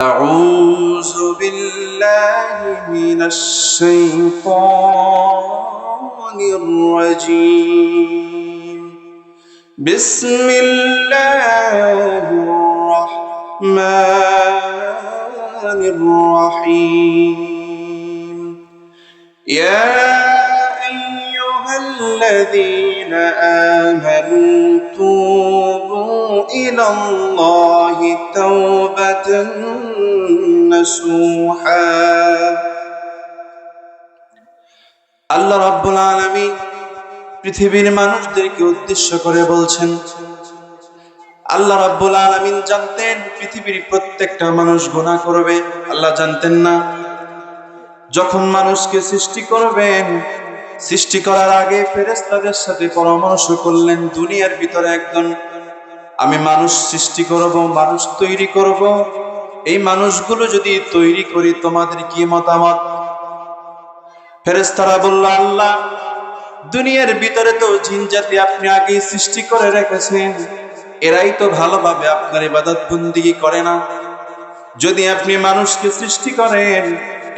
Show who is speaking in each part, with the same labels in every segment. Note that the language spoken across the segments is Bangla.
Speaker 1: أعوذ بالله من الشيطان الرجيم بسم الله الرحمن الرحيم يا أيها الذين آمنوا توبوا إلى الله توبة نصوحا আল্লাহ রাব্বুল আলামিন পৃথিবীর মানুষদেরকে উদ্দেশ্য করে বলছেন। আল্লাহ রাব্বুল আলামিন জানতেন পৃথিবীর প্রত্যেকটা মানুষ গুনাহ করবে। আল্লাহ জানতেন না? যখন মানুষকে সৃষ্টি করবেন, সৃষ্টি করার আগে ফেরেশতাদের সাথে পরামর্শ করলেন, দুনিয়ার ভিতরে একজন আমি মানুষ সৃষ্টি করব, মানুষ তৈরি করব। এই মানুষগুলো যদি তৈরি করি তোমাদের কি মতামত? ফেরেশতারা বলল, আল্লাহ দুনিয়ার ভিতরে তো জিন জাতি আপনি আগেই সৃষ্টি করে রেখেছেন, এরাই তো ভালোভাবে আপনার ইবাদত বন্দেগী করে না। যদি আপনি মানুষকে সৃষ্টি করেন,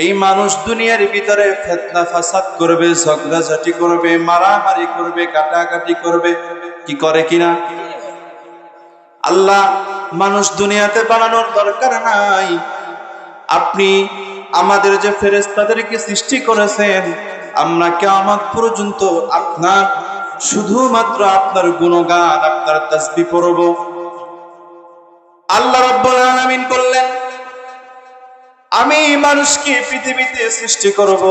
Speaker 1: এই মানুষ দুনিয়ার ভিতরে ফিতনা ফাসাদ করবে, ঝগড়াঝাটি করবে, মারামারি করবে, কাটাকাটি করবে, কি করে কিনা? আল্লাহ মানুষ দুনিয়াতে বানানোর দরকার নাই, আপনি আমাদের যে ফেরেশতাদেরকে সৃষ্টি করেছেন, আমরা কিয়ামত পর্যন্ত আপনার শুধুমাত্র আপনার গুণগান, আপনার তাসবিহ পড়ব। আল্লাহ রাব্বুল আলামিন বললেন, আমি মানুষকে পৃথিবীতে সৃষ্টি করব,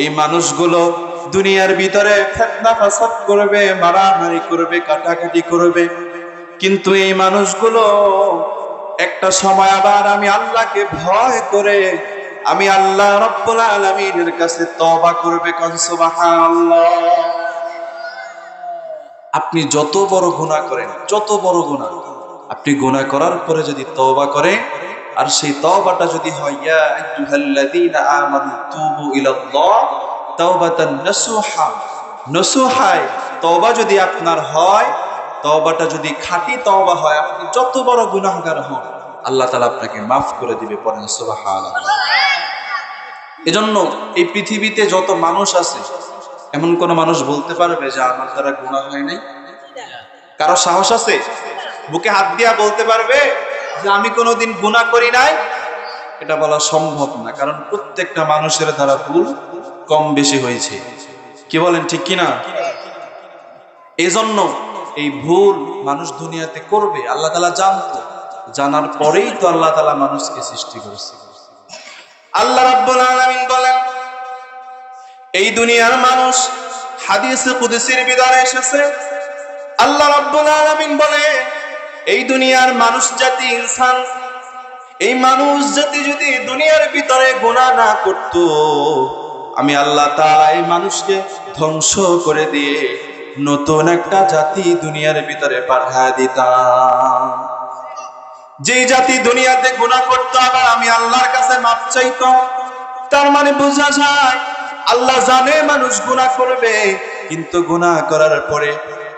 Speaker 1: এই মানুষগুলো দুনিয়ার ভিতরে ফিতনা ফাসাদ করবে, মারামারি করবে, কাটাকাটি করবে, কিন্তু এই মানুষগুলো একটা সময় আবার আমি আল্লাহকে ভয় করে আমি আল্লাহ রাব্বুল আলামিনের কাছে তওবা করবে। কোন সুবহানাল্লাহ। আপনি যত বড় গুনাহ করেন, যত বড় গুনাহ, আপনি গুনাহ করার পরে যদি তওবা করে, আর সেই তওবাটা যদি হয় ইয়া আইয়ুহাল্লাযীনা আমানু তুবু ইলাল্লাহ তাওবাতান নাসুহা, নসুহায় তওবা যদি আপনার হয়, তওবাটা যদি খাঁটি তওবা হয়, আপনি যত বড় গুনাহগার হন আল্লাহ তাআলা আপনাকে মাফ করে দিবে। পড়েন সুবহানাল্লাহ। এজন্য এই পৃথিবীতে যত মানুষ আছে, এমন কোন মানুষ বলতে পারবে যে আমার দ্বারা গুনাহ হয় নাই? কারো সাহস আছে? বুকে হাত দিয়া বলতে পারবে যে আমি কোনোদিন গুনাহ করি নাই? এটা বলা সম্ভব না, কারণ প্রত্যেকটা মানুষের দ্বারা ভুল কম বেশি হয়েছে। কি বলেন, ঠিক কিনা? এজন্য এই ভুল মানুষ দুনিয়াতে করবে আল্লাহ তাআলা জানতো, জানার পরেই তো আল্লাহ তাআলা মানুষকে সৃষ্টি করেছে। আল্লাহ রাব্বুল আলামিন বলেন, এই দুনিয়ার মানুষ, হাদিসে কুদসির বিধানে এসেছে, আল্লাহ রাব্বুল আলামিন বলে, এই দুনিয়ার মানুষ জাতি, ইনসান, এই মানুষ জাতি যদি দুনিয়ার ভিতরে গুনাহ না করত, আমি আল্লাহ তাআলা এই মানুষকে ধ্বংস করে দিয়ে নতুন একটা জাতি দুনিয়ার ভিতরে পাঠিয়ে দিতাম। যেই জাতি দুনিয়াতে গুনাহ করত, আবার আমি আল্লাহর কাছে মাপ চাইতো। তার মানে বোঝা যায় আল্লাহ জানে মানুষ গুনাহ করবে, কিন্তু গুনাহ করার পরে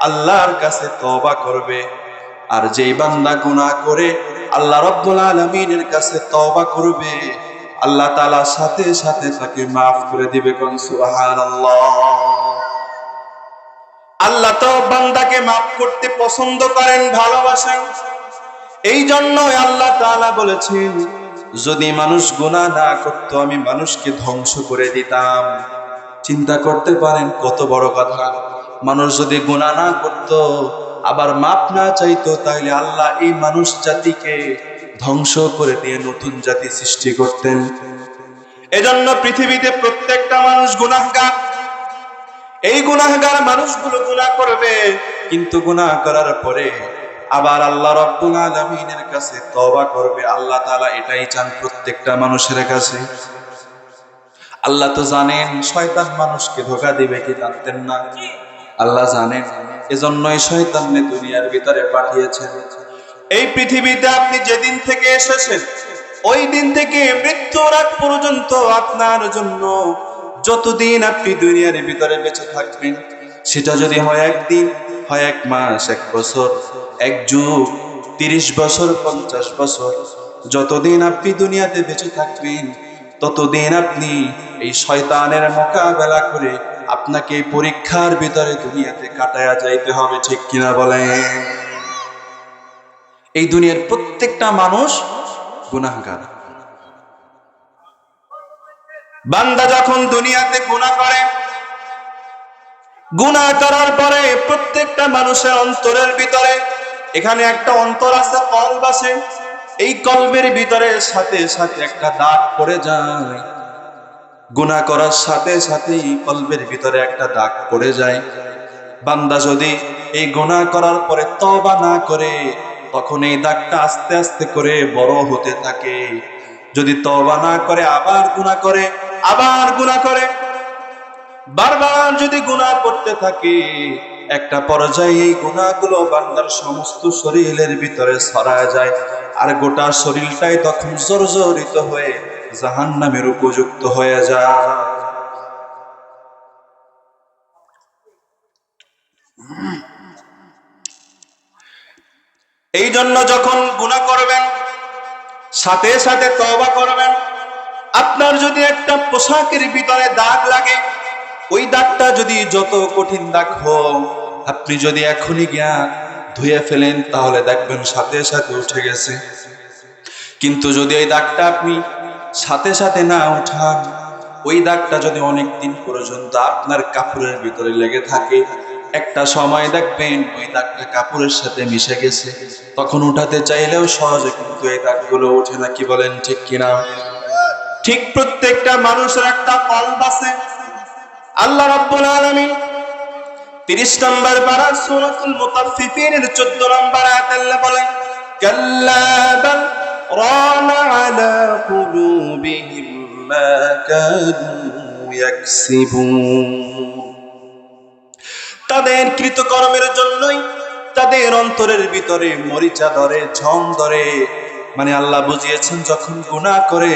Speaker 1: আল্লাহর কাছে তওবা করবে। আর যেই বান্দা গুনাহ করে আল্লাহ রাব্বুল আলামিনের কাছে তওবা করবে, আল্লাহ তাআলা সাথে সাথে তাকে মাফ করে দিবে। কোন সুবহানাল্লাহ। আল্লাহ তো বান্দাকে মাফ করতে পছন্দ করেন, ভালোবাসেন। এই জন্যই আল্লাহ তাআলা বলেছেন, যদি মানুষ গুনাহ না করত আমি মানুষকে ধ্বংস করে দিতাম। চিন্তা করতে পারেন কত বড় কথা। মানুষ যদি গুনাহ না করত, আবার মাপ না চাইতো, তাহলে আল্লাহ এই মানুষ জাতিকে ধ্বংস করে দিয়ে নতুন জাতি সৃষ্টি করতেন। এজন্য পৃথিবীতে প্রত্যেকটা মানুষ গুনাহগার। এই গুনাহগার মানুষগুলো গুনাহ করবে, কিন্তু গুনাহ করার পরে আবার আল্লাহ রাব্বুল আলামিনের কাছে তওবা করবে। আল্লাহ তাআলা এটাই চান প্রত্যেকটা মানুষের কাছে। আল্লাহ তো জানেন শয়তান মানুষকে ধোঁকা দিবে, কি জানতেন না? আল্লাহ জানেন, এজন্যই শয়তানকে দুনিয়ার ভিতরে পাঠিয়েছেন। এই পৃথিবীতে আপনি যেদিন থেকে এসেছেন, ওই দিন থেকে মৃত্যুর আগ পর্যন্ত আপনার জন্য যতদিন আপনি দুনিয়ার ভিতরে বেঁচে থাকবেন, সেটা যদি হয় একদিন, হয় এক মাস, এক বছর, এক যুগ, 30 বছর, 50 বছর, যতদিন আপনি দুনিয়াতে বেঁচে থাকবেন ততদিন আপনি এই শয়তানের মোকাবেলা করে আপনাকে এই পরীক্ষার ভিতরে দুনিয়াতে কাটায়া যাইতে হবে, ঠিক কিনা বলেন? এই দুনিয়ার প্রত্যেকটা মানুষ গুনাহগার। বান্দা যখন দুনিয়াতে গুনাহ করে, গুনাহ করার পরে প্রত্যেকটা মানুষের অন্তরের ভিতরে, এখানে একটা অন্তর আছে, কলব আছে, এই কলবের ভিতরে সাথে সাথে একটা দাগ পড়ে যায়। গুনাহ করার সাথে সাথেই কলবের ভিতরে একটা দাগ পড়ে যায়। বান্দা যদি এই গুনাহ করার পরে তওবা না করে, তখন এই দাগটা আস্তে আস্তে করে বড় হতে থাকে। যদি তওবা না করে আবার গুনাহ করে, আবার গুনাহ করে, বারবার যদি গুনাহ করতে থাকে, একটা পর্যায়ে এই গুনাহগুলো বান্দার সমস্ত শরীরের ভিতরে ছড়ায় যায়, আর গোটা শরীরটাই তখন জর্জরিত হয়ে জাহান্নামের উপযুক্ত হয়ে যায়। এই জন্য যখন গুনাহ করবেন সাথে সাথে তওবা করবেন। আপনার যদি একটা পোশাকের ভিতরে দাগ লাগে, ওই দাগটা যদি যত কঠিন দাগ হোক, আপনি যদি এখনই গিয়া ধুয়ে ফেলেন তাহলে দেখবেন সাথে সাথে উঠে গেছে। কিন্তু যদি এই দাগটা আপনি সাথে সাথে না উঠান, ওই দাগটা যদি অনেক দিন পর্যন্ত আপনার কাপড়ের ভিতরে লেগে থাকে, একটা সময় দেখবেন ওই দাগটা কাপড়ের সাথে মিশে গেছে। তখন উঠাতে চাইলেও সহজে কিন্তু এই দাগগুলো ওঠে না, কি বলেন ঠিক কিনা? ঠিক প্রত্যেকটা মানুষের একটা কলব আছে। আল্লাহ রাব্বুল আলামিন 30 নম্বর পারা সূরাতুল মুতাফফিফিনের 14 নম্বর আয়াতে আল্লাহ বলেন, কাল্লা বাল রানা আলা কুলুবিহিম মা কানু ইয়াকসিবুন। তাদের কৃতকর্মের জন্যই তাদের অন্তরের ভিতরে মরিচা ধরে, ঝং ধরে। মানে আল্লাহ বুঝিয়েছেন, যখন গুনাহ করে,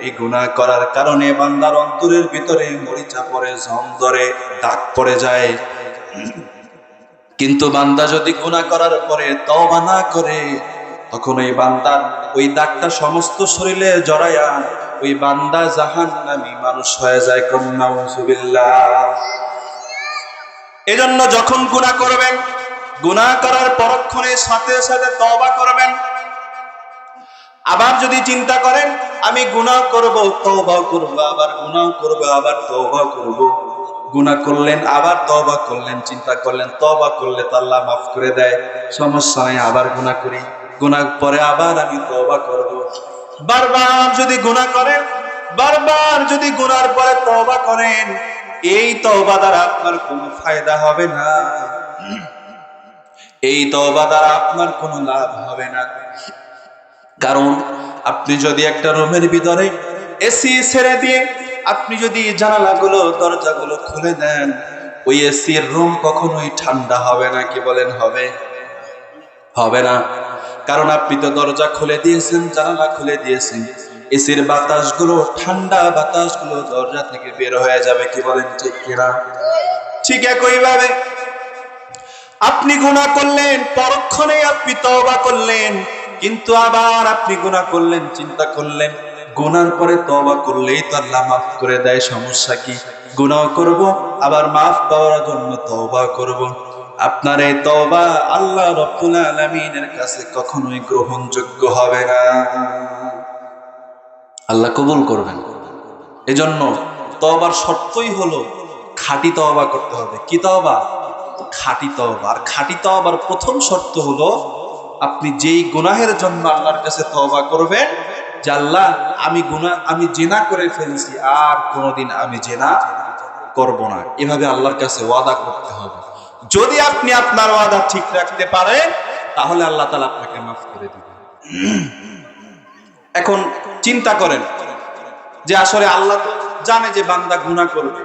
Speaker 1: এই গুনাহ করার কারণে বান্দার অন্তরের ভিতরে মরিচা পড়ে, ঝং ধরে, দাগ পড়ে যায়। কিন্তু বান্দা যদি গুনাহ করার পরে তওবা না করে, তখন ওই বান্দার ওই দাগটা সমস্ত শরীরে জড়ায়া ওই বান্দা জাহান্নামী মানুষ হয়ে যায়। নাউযুবিল্লাহ। এজন্য যখন গুনাহ করবেন, গুনাহ করার পরক্ষণে সাথে সাথে তওবা করবেন। আবার যদি চিন্তা করেন আমি গুনাহ করব, তওবা করব, আবার গুনাহ করব, আবার তওবা করব, গুনাহ করলেন আবার তওবা করলেন, চিন্তা করলেন তওবা করলে তো আল্লাহ মাফ করে দেয়, সমস্যা নাই, আবার গুনাহ করি, গুনাহ পরে আবার আমি তওবা করব। বারবার যদি গুনাহ করেন, বারবার যদি গুনার পরে তওবা করেন, এই তওবা দ্বারা আপনার কোনো ফায়দা হবে না, এই তওবা দ্বারা আপনার কোনো লাভ হবে না। কারণ আপনি যদি একটা রুমের ভিতরে এসি ছেড়ে দিয়ে আপনি যদি জানালাগুলো দরজাগুলো খুলে দেন, ওই এসির রুম কখনোই ঠান্ডা হবে না, কি বলেন? হবে? হবে না। কারণ আপনি তো দরজা খুলে দিয়েছেন, জানালা খুলে দিয়েছেন, এসির বাতাসগুলো, ঠান্ডা বাতাসগুলো দরজা থেকে বের হয়ে যাবে, কি বলেন ঠিক কিনা? ঠিক একই ভাবে আপনি গুনাহ করলেন, পরক্ষণে আপনি তওবা করলেন, কিন্তু আবার আপনি গুনাহ করলেন, চিন্তা করলেন গুনার পরে তওবা করলেই তো আল্লাহ মাফ করে দেয়, সমস্যা কি? গুনাহ করব, আবার মাফ পাওয়ার জন্য তওবা করব। আপনার এই তওবা আল্লাহ রাব্বুল আলামিনের কাছে কখনোই গ্রহণযোগ্য হবে না, আল্লাহ কবুল করবেন। এজন্য তওবার শর্তই হলো খাঁটি তওবা করতে হবে। কি তওবা? খাঁটি তওবা। আর খাঁটি তওবার প্রথম শর্ত হলো আপনি যেই গুনাহের জন্য আল্লাহর কাছে তওবা করবেন, যে আল্লাহ আমি জিনা করে ফেলেছি, আর কোনোদিন আমি জিনা করব না, এভাবে আল্লাহর কাছে ওয়াদা করতে হবে। যদি আপনি আপনার ওয়াদা ঠিক রাখতে পারেন, তাহলে আল্লাহ তাআলা আপনাকে মাফ করে দিবেন। এখন চিন্তা করেন যে আসলে আল্লাহ তো জানে যে বান্দা গুনাহ করবে,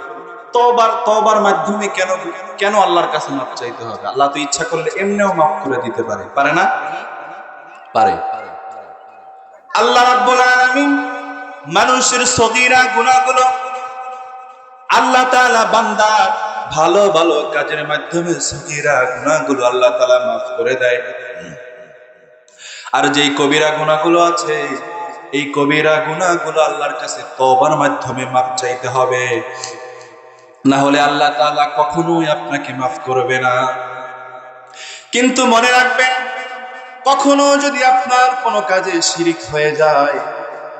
Speaker 1: তওবার মাধ্যমে কেন আল্লাহর কাছে মাফ চাইতে হবে? আল্লাহ তো ইচ্ছা করলে এমনিও মাফ করে দিতে পারে, পারে না? পারে। আল্লাহ রাব্বুল আলামিন মানুষের সগীরা গুনাহগুলো আল্লাহ তাআলা বান্দার ভালো ভালো কাজের মাধ্যমে সগীরা গুনাহগুলো আল্লাহ তাআলা মাফ করে দেয়। আর যেই কবিরা গুনাহগুলো আছে, এই কবিরা গুনাহগুলো আল্লাহর কাছে তওবার মাধ্যমে মাফ চাইতে হবে, না হলে আল্লাহ তাআলা কখনোই আপনাকে মাফ করবে না। কিন্তু মনে রাখবেন, কখনো যদি আপনার কোনো কাজে শিরিক হয়ে যায়,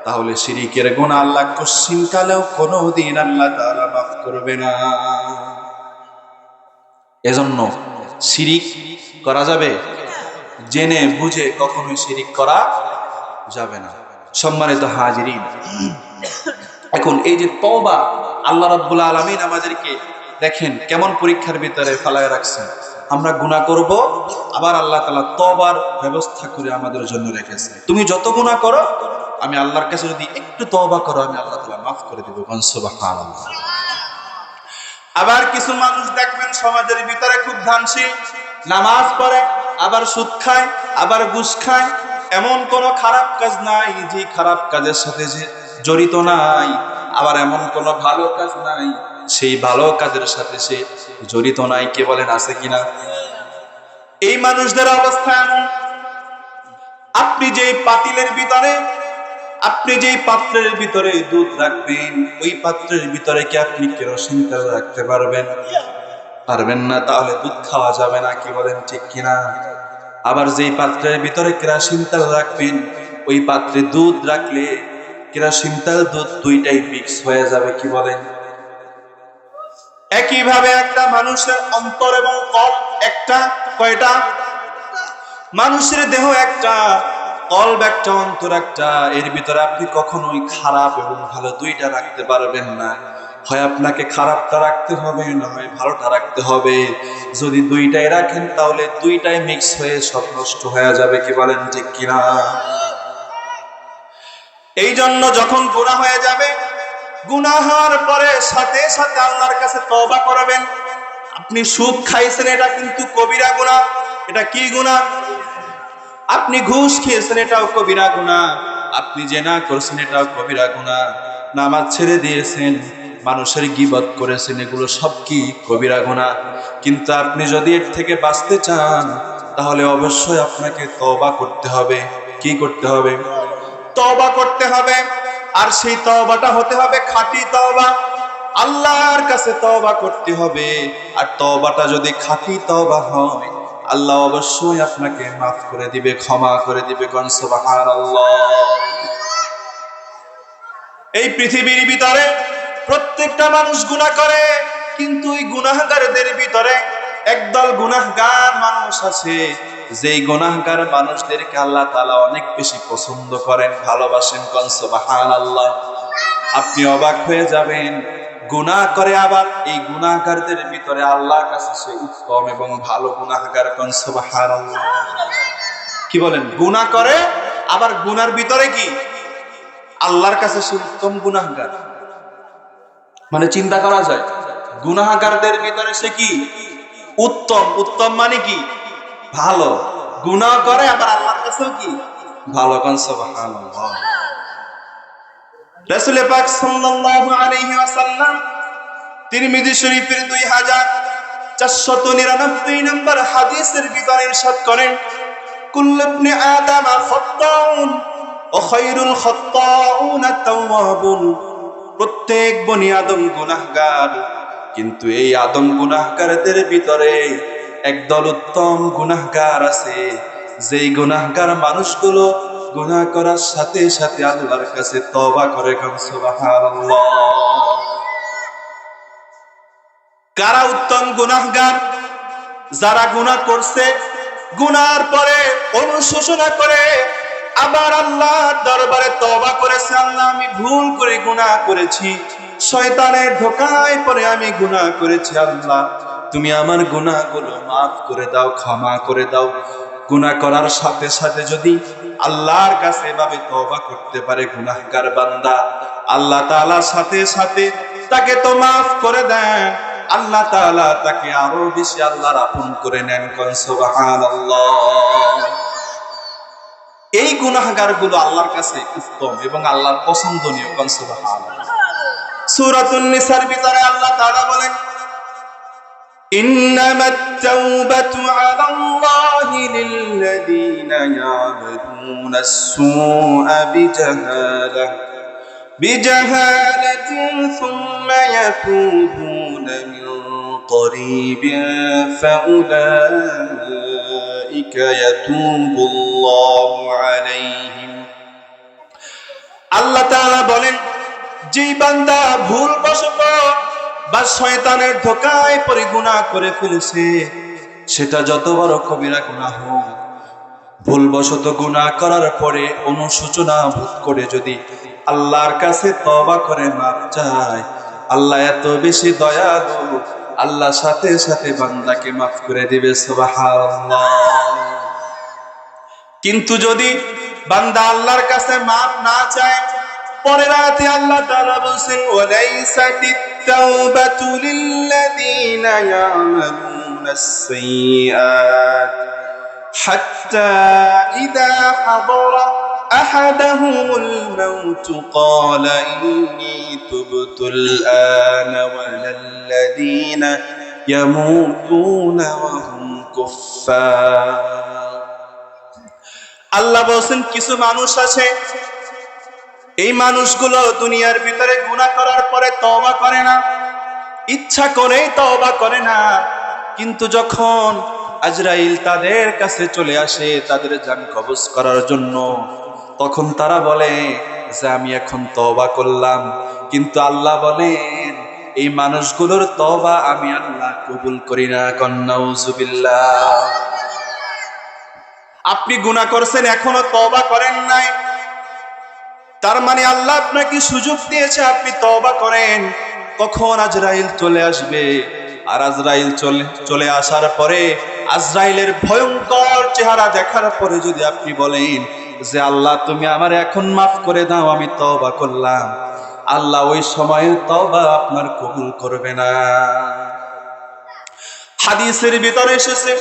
Speaker 1: তাহলে শিরিকের গুনাহ আল্লাহ কশিনকালেও কোনোদিন আল্লাহ তাআলা মাফ করবে না। এজন্য শিরিক করা যাবে, জেনে বুঝে কখনোই শিরিক করা যাবে না। সম্মানিত হাজিরিন, এখন এই যে তওবা, আল্লাহ রাব্বুল আলামিন আমাদেরকে দেখেন কেমন পরীক্ষার ভিতরে ফেলায় রাখছেন। আমরা গুনাহ করব, আবার আল্লাহ তাআলা তওবার ব্যবস্থা করে আমাদের জন্য রেখেছে। তুমি যত গুনাহ করো, আমি আল্লাহর কাছে যদি একটু তওবা করো, আমি আল্লাহ তাআলা মাফ করে দেব। সুবহানাল্লাহ। আবার কিছু মানুষ দেখবেন সমাজের ভিতরে খুব ধানশীল, নামাজ পড়ে, আবার সুদ খায়, আবার ঘুষ খায়। এমন কোন খারাপ কাজ নাই যে খারাপ কাজের সাথে যে জড়িত নাই, আবার এমন কোন ভালো কাজ নাই সেই ভালো কাজের সাথে সে জড়িত নাই। কে বলেন আছে কিনা? এই মানুষদের অবস্থা এমন, আপনি যেই পাতিলের ভিতরে, আপনি যেই পাত্রের ভিতরে দুধ রাখবেন, ওই পাত্রের ভিতরে কি আপনি কেরোসিন তেল রাখতে পারবেন? পারবেন না, তাহলে দুধ খাওয়া যাবে না। কি বলেন ঠিক কিনা? আবার যেই পাত্রের ভিতরে কেরোসিন তেল রাখবেন, ওই পাত্রে দুধ রাখলে কেরোসিন তেল দুধ দুইটাই মিক্স হয়ে যাবে। কি বলেন? একইভাবে একটা মানুষের অন্তর এবং কল্ব একটা, কয়টা? মানুষের দেহ একটা, কল্ব একটা, অন্তর একটা। এর ভিতরে আপনি কখনোই খারাপ এবং ভালো দুইটা রাখতে পারবেন না। হয় আপনাকে খারাপটা রাখতে হবে, না হয় ভালোটা রাখতে হবে। যদি দুইটাই রাখেন, তাহলে দুইটাই মিক্স হয়ে সব নষ্ট হয়ে যাবে। কি বলেন ঠিক কিনা? এই জন্য যখন গুনাহ হয়ে যাবে, গুনাহ হওয়ার পরে সাথে সাথে আল্লাহর কাছে তওবা করবেন। আপনি সুদ খাইছেন, এটা কিন্তু কবিরা গুনাহ। এটা কি গুনাহ? আপনি ঘুষ খেয়েছেন, এটাও কবিরা গুনাহ। আপনি জিনা করছেন, এটাও কবিরা গুনাহ। নামাজ ছেড়ে দিয়েছেন, মানুষের গীবত করেছেন, এগুলো সব কি কবিরা গুনাহ। কিন্তু আপনি যদি এর থেকে বাঁচতে চান, তাহলে অবশ্যই আপনাকে তওবা করতে হবে। কি করতে হবে? তওবা করতে হবে। আর সেই তওবাটা হতে হবে খাঁটি তওবা। আল্লাহর কাছে তওবা করতে হবে। আর তওবাটা যদি খাঁটি তওবা হয়, আল্লাহ অবশ্যই আপনাকে মাফ করে দিবে, ক্ষমা করে দিবে। কোন সুবহানাল্লাহ। এই পৃথিবীর ভিতরে প্রত্যেকটা মানুষ গুনাহ করে, কিন্তু এই গুনাহগারদের ভিতরে একদল গুনাহগার মানুষ আছে, যেই গুনাহগার মানুষদেরকে আল্লাহ তাআলা অনেক বেশি পছন্দ করেন, ভালোবাসেন। কোন সুবহানাল্লাহ। আপনি অবাক হয়ে যাবেন, গুনাহ করে আবার এই গুনাহগারদের ভিতরে আল্লাহর কাছে সে উত্তম এবং ভালো গুনাহগার। কোন সুবহানাল্লাহ। কি বলেন? গুনাহ করে, আবার গুনার ভিতরে কি আল্লাহর কাছে সে উত্তম গুনাহগার। মানে চিন্তা করা যায়, গুনাহগারদের ভিতরে সে কি উত্তম। উত্তম মানে কি? ভালো। গুনাহ করে, আবার আল্লাহর কাছেও কি ভালো। কোন সুবহানাল্লাহ। রাসূল পাক সাল্লাল্লাহু আলাইহি ওয়াসাল্লাম তিরমিজি শরীফের 2499 নম্বর হাদিসের ভিতরে ইরশাদ করেন, কুল্লু ইবনে আদম খাত্তাউন ওয়া খায়রুল খাত্তাউনা তাওয়াবুন। প্রত্যেক বনি আদম গুনাহগার, কিন্তু এই আদম গুনাহগারদের ভিতরে একদল উত্তম গুনাহগার আছে, যেই গুনাহগার মানুষগুলো গুনাহ করার সাথে সাথে আল্লাহর কাছে তওবা করে। কোন সুবহানাল্লাহ। কারা উত্তম গুনাহগার? যারা গুনাহ করছে, গুনার পরে অনুশোচনা করে আবার আল্লাহর দরবারে তওবা করেছে, আল্লাহ আমি ভুল করে গুনাহ করেছি, শয়তানের ধোঁকায় পড়ে আমি গুনাহ করেছি, আল্লাহ তুমি আমার গুনাহগুলো মাফ করে দাও, ক্ষমা করে দাও। গুনাহ করার সাথে সাথে যদি আল্লাহর কাছে এভাবে তওবা করতে পারে গুনাহগার বান্দা, আল্লাহ তাআলা সাথে সাথে তাকে তো মাফ করে দেন। আল্লাহ তাআলা তাকে আরো বেশি আল্লাহর আপন করে নেন। কোন সুবহানাল্লাহ। এই গুনাহগার গুলো আল্লাহর কাছে উত্তম এবং আল্লাহর পছন্দনীয়। কোন সুবহানাল্লাহ। সূরাতুন নিসার ভিতরে আল্লাহ তাআলা বলেন, إنما التوبة على الله للذين يعملون السوء بجهالة ثم يتوبون من قريب فأولئك يتوب الله عليهم আল্লাহ তাআলা বলেন, যে বান্দা ভুলবশত বা শয়তানের ধোঁকায় পড়ে গুনাহ করে ফেলেছে, সেটা যত বড় কবিরা গুনাহ হোক, ভুলবশত গুনাহ করার পরে অনুশোচনা বোধ করে যদি আল্লাহর কাছে তওবা করে মাফ চায়, আল্লাহ এত বেশি দয়ালু, আল্লাহ সাথে সাথে বান্দাকে মাফ করে দিবে। সুবহানাল্লাহ। কিন্তু যদি বান্দা আল্লাহর কাছে মাফ না চায়, পরের আয়াতে আল্লাহ তাআলা বলেন, ওয়ালাইসাতিত তাওবাতু লিল্লাযীনা ইয়ামালুনাস সাইয়্যাত হাত্তা ইযা হাদারা আহাদাহুমুল মাউতু ক্বালা ইন্নী তুবতুল আনা ওয়ালাল্লাযীনা ইয়ামুতুনা ওয়া হুম কুফফার। আল্লাহ বলেন, কিছু মানুষ আছে, এই মানুষগুলো দুনিয়ার ভিতরে গুনাহ করার পরে তওবা করে না, ইচ্ছা করেই তওবা করে না, কিন্তু যখন আজরাইল তাদের কাছে চলে আসে তাদের জান কবজ করার জন্য, তখন তারা বলে যে আমি এখন তওবা করলাম, কিন্তু আল্লাহ বলেন এই মানুষগুলোর তওবা আমি আল্লাহ কবুল করি না। নাউযুবিল্লাহ। আপনি গুনাহ করছেন, এখনো তওবা করেন নাই, তার মানে আল্লাহ আপনাকে সুযোগ দিয়েছে আপনি তওবা করেন। কখন আজরাইল চলে আসবে, আর আজরাইল চলে আসার পরে আজরাইলের ভয়ঙ্কর চেহারা দেখার পরে যদি আপনি বলেন যে আল্লাহ তুমি আমার এখন মাফ করে দাও, আমি তওবা করলাম, আল্লাহ ওই সময়ে তওবা আপনার কবুল করবে না। হাদিসের ভিতরে এসেছে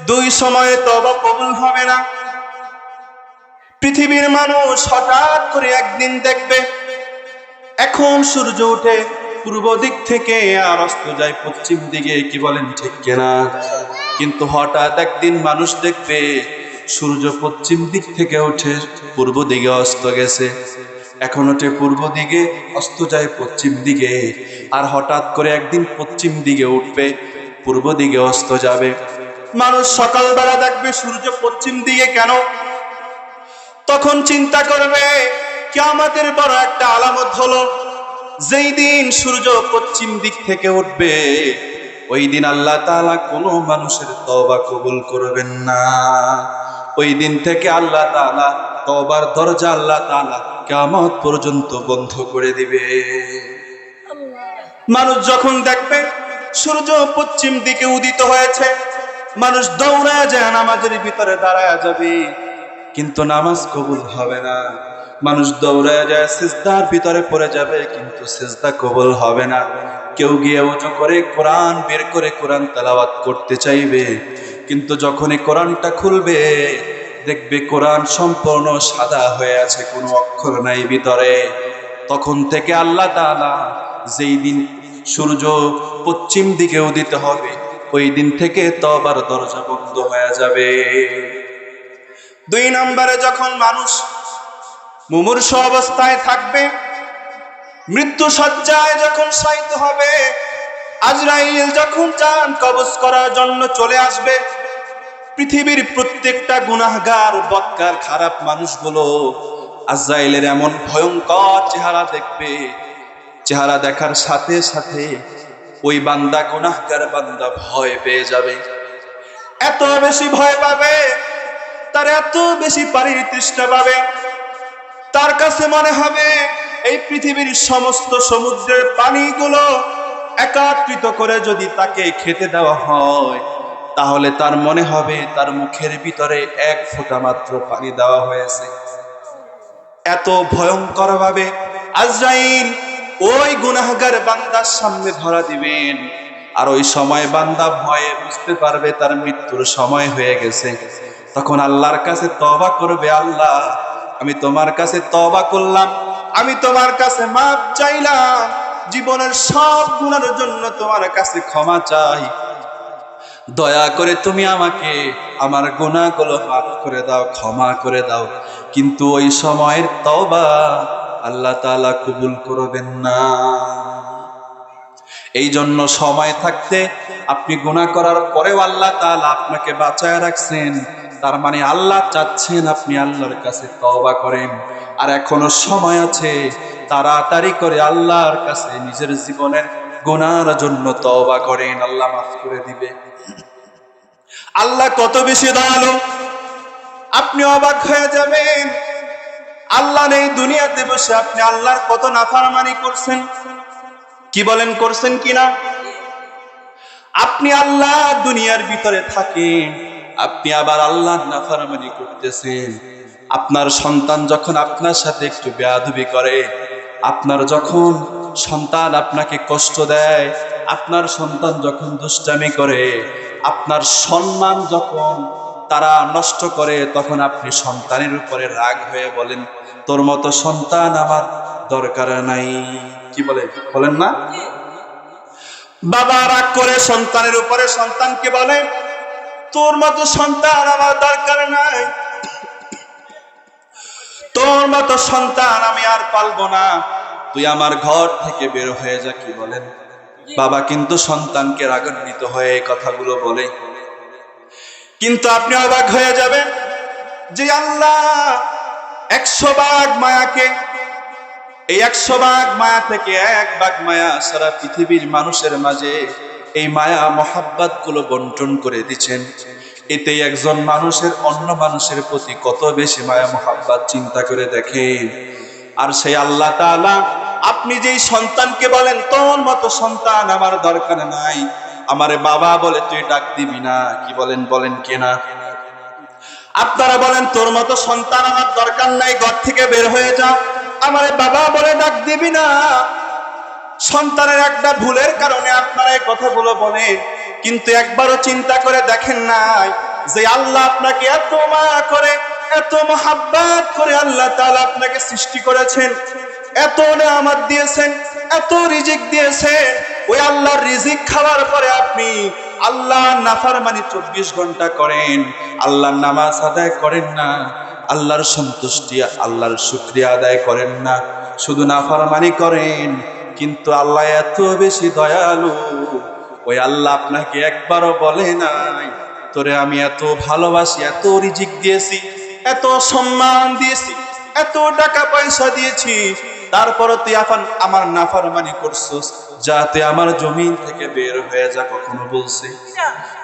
Speaker 1: দুই সময়ে তওবা কবুল হবে না। পৃথিবীর মানুষ হঠাৎ করে একদিন দেখবে এখন সূর্য ওঠে পূর্ব দিক থেকে আর অস্ত যায় পশ্চিম দিকে, কি বলেন ঠিক কিনা? কিন্তু হঠাৎ একদিন মানুষ দেখবে সূর্য পশ্চিম দিক থেকে ওঠে পূর্ব দিকে অস্ত গেছে, এখন ওঠে পূর্ব দিকে অস্ত যায় পশ্চিম দিকে, আর হঠাৎ করে একদিন পশ্চিম দিকে উঠবে পূর্ব দিকে অস্ত যাবে। মানুষ সকালবেলা দেখবে সূর্য পশ্চিম দিকে কেন, তখন চিন্তা করবে কিয়ামতের বড় একটা আলামত হলো, যেই দিন সূর্য পশ্চিম দিক থেকে উঠবে ওই দিন আল্লাহ তাআলা কোনো মানুষের তওবা কবুল করবেন না। ওই দিন থেকে আল্লাহ তাআলা তওবার দরজা আল্লাহ তাআলা কিয়ামত পর্যন্ত বন্ধ করে দিবে। মানুষ যখন দেখবে সূর্য পশ্চিম দিকে উদিত হয়েছে, মানুষ দৌড়ায় যায় নামাজের ভিতরে দাঁড়ায় যাবে, কিন্তু নামাজ কবুল হবে না। মানুষ দৌড়ায় যায় সিজদার ভিতরে পড়ে যাবে, কিন্তু সিজদা কবুল হবে না। কেউ গিয়ে ওযু করে কোরআন বের করে কোরআন তেলাওয়াত করতে চাইবে, কিন্তু যখনই কোরআনটা খুলবে দেখবে কোরআন সম্পূর্ণ সাদা হয়ে আছে, কোনো অক্ষর নাই ভিতরে। তখন থেকে আল্লাহ তাআলা যেই দিন সূর্য পশ্চিম দিকে উদিত হবে ওই দিন থেকে তওবার দরজা বন্ধ হয়ে যাবে। দুই নম্বরে, যখন মানুষ মুমূর্ষু অবস্থায় থাকবে, মৃত্যু শয্যায় যখন শায়িত হবে, আজরাইল যখন জান কবজ করার জন্য চলে আসবে, পৃথিবীর প্রত্যেকটা গুনাহগার বদকার খারাপ মানুষগুলো আজরাইলের এমন ভয়ঙ্কর চেহারা দেখবে, চেহারা দেখার সাথে সাথে ওই বান্দা গুনাহগার বান্দা ভয় পেয়ে যাবে। এত বেশি ভয় পাবে, তার এত বেশি পানির তৃষ্ণা পাবে, তার কাছে মনে হবে এই পৃথিবীর সমস্ত সমুদ্রের পানিগুলো একত্রিত করে যদি তাকে খেতে দেওয়া হয়, তাহলে তার মনে হবে তার মুখের ভিতরে এক ফোঁটা মাত্র পানি দেওয়া হয়েছে। এত ভয়ঙ্কর ভাবে আজরাইল ওই গুনাহগার বান্দার সামনে ধরা দিবেন, আর ওই সময় বান্দা ভয়ে বুঝতে পারবে তার মৃত্যুর সময় হয়ে গেছে। তখন আল্লাহর কাছে তওবা করবে, আল্লাহ আমি তোমার কাছে তওবা করলাম, আমি তোমার কাছে মাফ চাইলাম, জীবনের সব গুনাহের জন্য তোমার কাছে ক্ষমা চাই, দয়া করে তুমি আমাকে আমার গুনাহগুলো মাফ করে দাও, ক্ষমা করে দাও। কিন্তু ওই সময়ের তওবা আল্লাহ তাআলা কবুল করবেন না। এই জন্য সময় থাকতে আপনি গুনাহ করার পরেও আল্লাহ তাআলা আপনাকে বাঁচায় রাখছেন, তার মানে আল্লাহ চাচ্ছেন আপনি আল্লাহর কাছে তওবা করেন। আর এখনো সময় আছে, তাড়াতাড়ি করে আল্লাহর কাছে নিজের জীবনের গুনাহর জন্য তওবা করেন, আল্লাহ মাফ করে দিবে। আল্লাহ কত বেশি দয়ালু, আপনি অবাক হয়ে যাবেন। আল্লাহ নেই দুনিয়াতে বসে আপনি আল্লাহর কত নাফরমানি করছেন, কি বলেন, করছেন কিনা? আপনি আল্লাহ দুনিয়ার ভিতরে থাকেন, আপনি আবার আল্লাহর নাফরমানি করতেছেন। আপনার সন্তান যখন আপনার সাথে একটু বেয়াদবি করে, আপনার যখন সন্তান আপনাকে কষ্ট দেয়, আপনার সন্তান যখন দুষ্টামি করে, আপনার সম্মান যখন তারা নষ্ট করে, তখন আপনি সন্তানের উপরে রাগ হয়ে বলেন, তোর মতো সন্তান আমার দরকার নাই। কি বলেন না? বাবা রাগ করে সন্তানের উপরে, সন্তানকে বলে, তোর মতো সন্তান আমার দরকার নাই, তোর মতো সন্তান আমি আর পালবো না, তুই আমার ঘর থেকে বের হয়ে যা। কি বলেন? বাবা কিন্তু সন্তানকে রাগান্বিত হয়ে এই কথাগুলো বলে। কিন্তু আপনি অবাক হয়ে যাবেন যে আল্লাহ 100 ভাগ মায়াকে, এই 100 ভাগ মায়া থেকে 1 ভাগ মায়া সারা পৃথিবীর মানুষের মাঝে এই মায়া মহাব্বত গুলো বন্টন করে দিচ্ছেন। এতে একজন মানুষের অন্য মানুষের প্রতি কত বেশি মায়া মহাব্বত চিন্তা করে দেখেন। আর সেই আল্লাহ তাআলা আপনি যেই সন্তানকে বলেন তোর মতো সন্তান আমার দরকার নাই, আমারে বাবা বলে তুই ডাক দিবি না, কি বলেন কিনা? আপনারা বলেন তোর মতো সন্তান আমার দরকার নাই, ঘর থেকে বের হয়ে যা, আমারে বাবা বলে ডাক দিবি না। সন্তানের একটা ভুলের কারণে আপনারা এই কথাগুলো বলেন, কিন্তু একবারও চিন্তা করে দেখেন নাই যে আল্লাহ আপনাকে এত মায়া করে, এত মহাব্বত করে আল্লাহ তাআলা আপনাকে সৃষ্টি করেছেন, এত নেয়ামত দিয়েছেন, এত রিজিক দিয়েছেন। ওই আল্লাহর রিজিক খাওয়ার পরে আপনি আল্লাহর নাফরমানি 24 ঘন্টা করেন, আল্লাহর নামাজ আদায় করেন না, আল্লাহর সন্তুষ্টি আল্লাহর শুকরিয়া আদায় করেন না, শুধু নাফরমানি করেন। কিন্তু আল্লাহ এত বেশি দয়ালু, ওই আল্লাহ আপনাকে একবারও বলে নাই তোরে আমি এত ভালোবাসি, এত রিজিক দিয়েছি, এত সম্মান দিয়েছি, এত টাকা পয়সা দিয়েছি, তারপর তুই আমার নাফরমানি করছস, যাতে আমার জমিন থেকে বের হয়ে যা। কখনো বলছে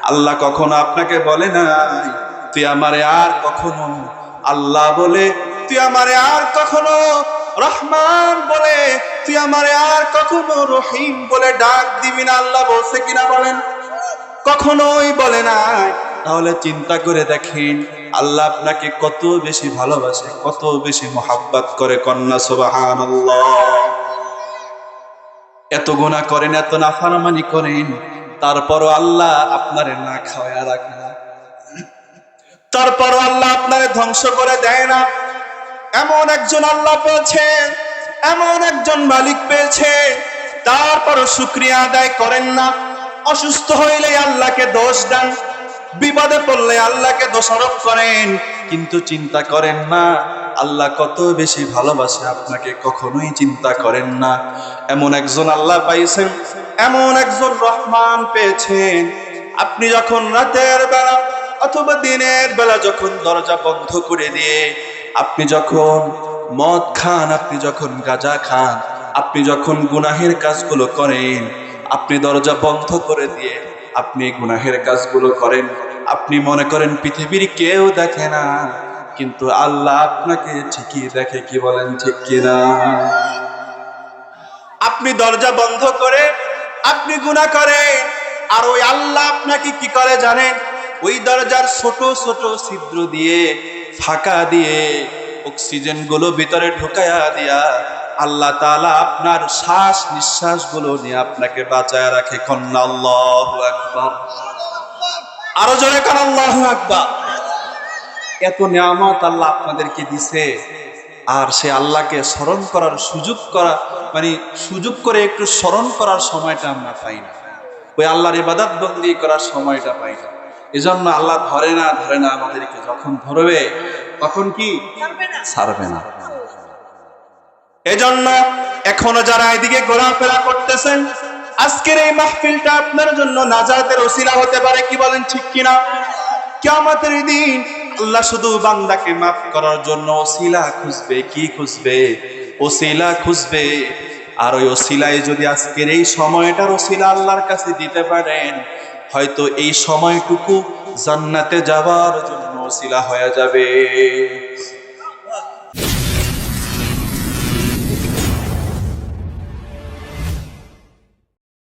Speaker 1: আল্লাহ? কখনো আপনাকে বলে নাই তুই আমারে আর কখনো আল্লাহ বলে, তুই আমারে আর কখনো রহমান বলে, তুই আমারে আর কখনো রহিম বলে ডাক দিবি না? আল্লাহ বলছে কিনা বলেন? কখনোই বলে নাই। তাহলে চিন্তা করে দেখেন আল্লাহ আপনাকে কত বেশি ভালোবাসে, কত বেশি মহাব্বত করে। কন্যা সুবহানাল্লাহ। এত গুনাহ করেন, এত নাফরমানি করেন, তারপরও আল্লাহ আপনারে না খাওয়ায়া রাখে না, তারপরও আল্লাহ আপনারে ধ্বংস করে দেয় না। এমন একজন আল্লাহ পেয়েছেন, এমন একজন মালিক পেয়েছেন, তারপরও শুকরিয়া আদায় করেন না। অসুস্থ হইলে আল্লাহকে দোষ দেন, বিপদে পড়লে আল্লাহকে দোষারোপ করেন, কিন্তু চিন্তা করেন না আল্লাহ কত বেশি ভালোবাসে আপনাকে, কখনোই চিন্তা করেন না। এমন একজন আল্লাহ পাইছেন, এমন একজন রহমান পেয়েছেন, আপনি যখন রাতের বেলা অথবা দিনের বেলা যখন দরজা বন্ধ করে দিয়ে আপনি যখন মদ খান, আপনি যখন গাঁজা খান, আপনি যখন গুনাহের কাজগুলো করেন, আপনি দরজা বন্ধ করে দিয়ে আপনি গুনাহের কাজগুলো করেন, আপনি মনে করেন পৃথিবীর কেউ দেখে না, কিন্তু আল্লাহ আপনাকে ঠিকই দেখে। কি বলেন, ঠিক কিনা? আপনি দরজা বন্ধ করে আপনি গুনাহ করেন, আর ওই আল্লাহ আপনাকে কি করে জানেন? ওই দরজার ছোট ছোট ছিদ্র দিয়ে, ফাঁকা দিয়ে অক্সিজেন গুলো ভিতরে ঢুকায়া দিয়া আল্লাহ তাআলা আপনার শ্বাস নিঃশ্বাস গুলো নিয়ে আপনাকে বাঁচায় রাখে। কন্যা আল্লাহু আকবার। আরো জোরে কান আল্লাহু আকবার। এত নিয়ামত আল্লাহ আপনাদেরকে দিছে, আর সে আল্লাহকে স্মরণ করার সুযোগ করে একটু স্মরণ করার সময়টা আমরা পাই না। ওই আল্লাহর ইবাদত বন্দি করার সময়টা পাই না। এজন্য আল্লাহ ধরে না আমাদেরকে, যখন ধরবে তখন কি ছাড়বে না। এজন্য এখনো যারা এদিকে ঘোরাফেরা করতেছেন, আজকের এই মাহফিলটা আপনার জন্য নাজাতের ওসিলা হতে পারে, কি বলেন ঠিক কিনা? কিয়ামতের দিন আল্লাহ শুধু বান্দাকে মাফ করার জন্য ওসিলা খুঁজবে। কি খুঁজবে? ওসিলা খুঁজবে। আর ওই ওসিলায় যদি আজকের এই সময়টার ওসিলা আল্লাহর কাছে দিতে পারেন, হয়তো এই সময়টুকু জান্নাতে যাওয়ার জন্য ওসিলা হয়ে যাবে।